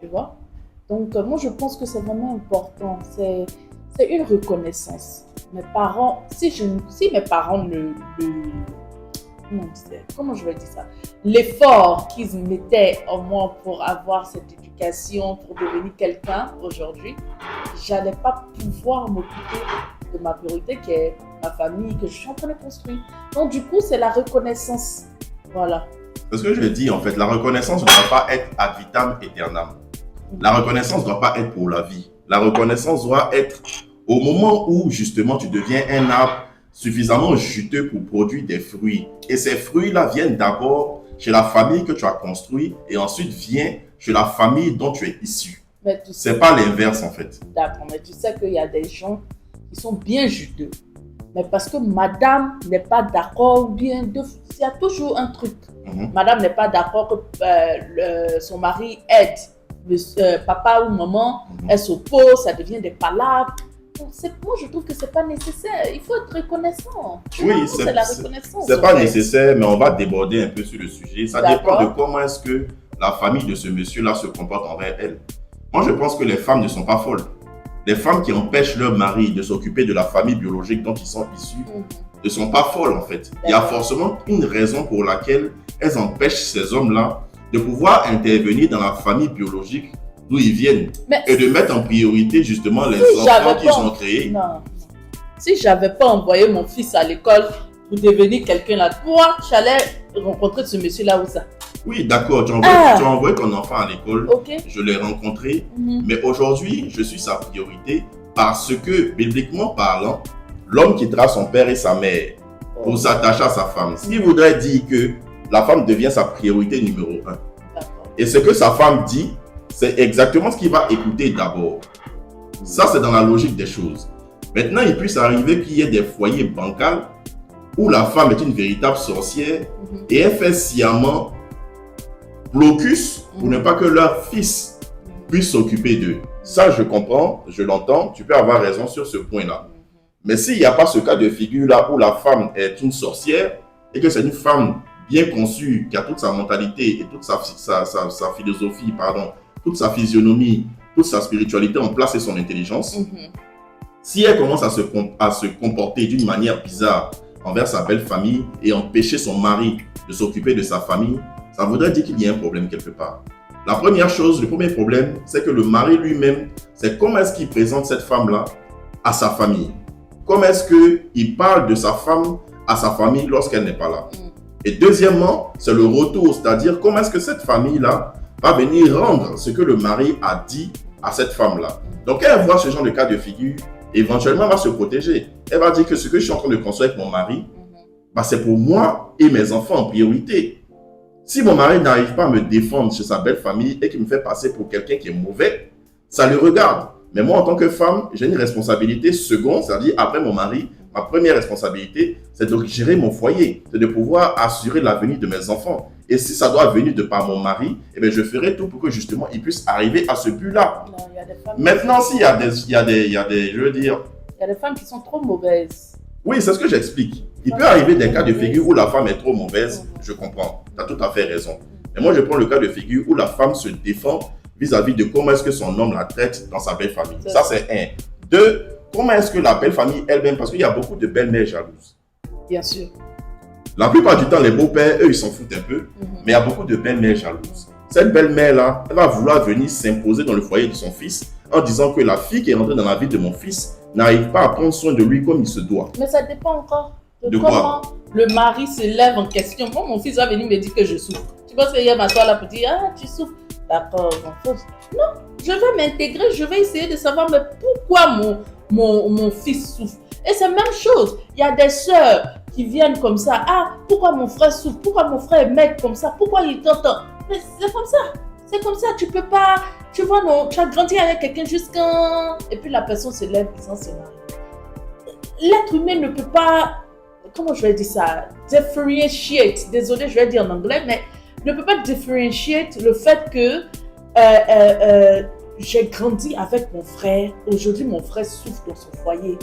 tu vois. Donc, moi, je pense que c'est vraiment important. C'est une reconnaissance. Mes parents, si mes parents comment je vais dire ça? L'effort qu'ils mettaient en moi pour avoir cette éducation, pour devenir quelqu'un aujourd'hui, j'allais pas pouvoir m'occuper de ma priorité qui est ma famille que je suis en train de construire. Donc, du coup, c'est la reconnaissance. Voilà. C'est ce que je dis en fait, la reconnaissance ne doit pas être ad vitam aeternam. La reconnaissance ne doit pas être pour la vie. La reconnaissance doit être au moment où justement tu deviens un arbre suffisamment juteux pour produire des fruits. Et ces fruits-là viennent d'abord chez la famille que tu as construite et ensuite viennent chez la famille dont tu es issu. C'est pas l'inverse en fait. D'accord, mais tu sais qu'il y a des gens qui sont bien juteux. Mais parce que madame n'est pas d'accord, ou bien il y a toujours un truc. Madame n'est pas d'accord que son mari aide papa ou maman, elle s'oppose, ça devient des palabres. Donc, moi, je trouve que c'est pas nécessaire. Il faut être reconnaissant. Oui, c'est la reconnaissance. C'est pas nécessaire, mais on va déborder un peu sur le sujet. Ça dépend de comment est-ce que la famille de ce monsieur-là se comporte envers elle. Moi, je pense que les femmes ne sont pas folles. Les femmes qui empêchent leur mari de s'occuper de la famille biologique dont ils sont issus ne sont pas folles en fait. Il y a forcément une raison pour laquelle elles empêchent ces hommes-là de pouvoir intervenir dans la famille biologique d'où ils viennent et de mettre en priorité justement les enfants qu'ils ont créés. Non. Si j'avais pas envoyé mon fils à l'école pour devenir quelqu'un là, toi, j'allais rencontrer ce monsieur-là où ça. Oui, d'accord, tu as envoyé ton enfant à l'école, je l'ai rencontré, mais aujourd'hui, je suis sa priorité parce que, bibliquement parlant, l'homme quittera son père et sa mère pour s'attacher à sa femme. Ce qui voudrait dire que la femme devient sa priorité numéro 1. Et ce que sa femme dit, c'est exactement ce qu'il va écouter d'abord. Ça, c'est dans la logique des choses. Maintenant, il puisse arriver qu'il y ait des foyers bancals où la femme est une véritable sorcière et elle fait sciemment blocus pour ne pas que leur fils puisse s'occuper d'eux. Ça, je comprends, je l'entends, tu peux avoir raison sur ce point-là. Mais s'il n'y a pas ce cas de figure-là où la femme est une sorcière et que c'est une femme bien conçue, qui a toute sa mentalité et toute sa philosophie, toute sa physionomie, toute sa spiritualité en place et son intelligence, si elle commence à se comporter d'une manière bizarre envers sa belle famille et empêcher son mari de s'occuper de sa famille, ça voudrait dire qu'il y a un problème quelque part. La première chose, le premier problème, c'est que le mari lui-même, c'est comment est-ce qu'il présente cette femme-là à sa famille. Comment est-ce qu'il parle de sa femme à sa famille lorsqu'elle n'est pas là. Et deuxièmement, c'est le retour, c'est-à-dire comment est-ce que cette famille-là va venir rendre ce que le mari a dit à cette femme-là. Donc, quand elle voit ce genre de cas de figure, éventuellement, elle va se protéger. Elle va dire que ce que je suis en train de construire avec mon mari, c'est pour moi et mes enfants en priorité. Si mon mari n'arrive pas à me défendre chez sa belle famille et qu'il me fait passer pour quelqu'un qui est mauvais, ça le regarde. Mais moi, en tant que femme, j'ai une responsabilité seconde, c'est-à-dire après mon mari, ma première responsabilité, c'est de gérer mon foyer, c'est de pouvoir assurer l'avenir de mes enfants. Et si ça doit venir de par mon mari, eh bien, je ferai tout pour que justement, il puisse arriver à ce but-là. Maintenant, s'il y a des, je veux dire... Il y a des femmes qui sont trop mauvaises. Oui, c'est ce que j'explique. Il peut arriver des cas de figure où la femme est trop mauvaise, je comprends. Tu as tout à fait raison. Mais moi, je prends le cas de figure où la femme se défend vis-à-vis de comment est-ce que son homme la traite dans sa belle famille. Ça, c'est un. Deux, comment est-ce que la belle famille elle-même, parce qu'il y a beaucoup de belles-mères jalouses. Bien sûr. La plupart du temps, les beaux-pères, eux, ils s'en foutent un peu, mais il y a beaucoup de belles-mères jalouses. Cette belle-mère-là, elle va vouloir venir s'imposer dans le foyer de son fils en disant que la fille qui est rentrée dans la vie de mon fils n'arrive pas à prendre soin de lui comme il se doit. Mais ça dépend encore de comment le mari se lève en question. Moi, mon fils va venir me dire que je souffre. Tu penses qu'il va m'asseoir là pour dire « Ah, tu souffres ». D'accord, non, je vais m'intégrer, je vais essayer de savoir mais pourquoi mon fils souffre. Et c'est la même chose. Il y a des sœurs qui viennent comme ça. Ah, pourquoi mon frère souffre? Pourquoi mon frère est maigre comme ça? Pourquoi il t'entend? Mais c'est comme ça. C'est comme ça. Tu peux pas. Tu vois, non, tu as grandi avec quelqu'un jusqu'à. Et puis la personne se lève disant c'est mari. L'être humain ne peut pas. Comment je vais dire ça? Differentiate. Désolé, je vais dire en anglais, mais ne peut pas differentiate le fait que j'ai grandi avec mon frère. Aujourd'hui, mon frère souffre dans son foyer.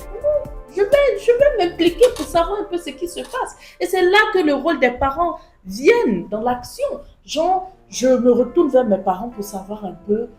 Je vais m'impliquer pour savoir un peu ce qui se passe. Et c'est là que le rôle des parents vient dans l'action. Genre, je me retourne vers mes parents pour savoir un peu